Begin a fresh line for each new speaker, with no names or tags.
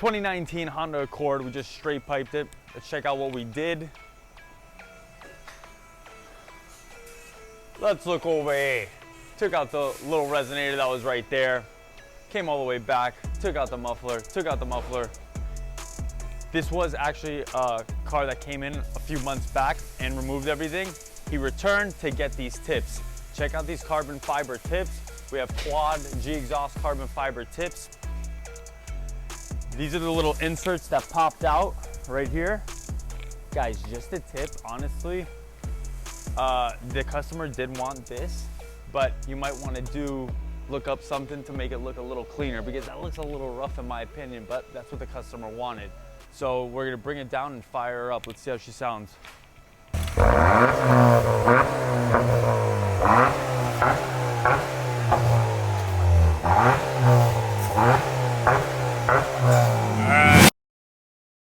2019 Honda Accord, we just straight piped it. Let's check out what we did. Let's look over here. Took out the little resonator that was right there. Came all the way back, took out the muffler, This was actually a car that came in a few months back and removed everything. He returned to get these tips. Check out these carbon fiber tips. We have quad Gexhaust carbon fiber tips. These are the little inserts that popped out right here. Guys, just a tip, honestly. The customer did want this, but you might want to look up something to make it look a little cleaner, because that looks a little rough in my opinion, but that's what the customer wanted. So we're gonna bring it down and fire her up. Let's see how she sounds.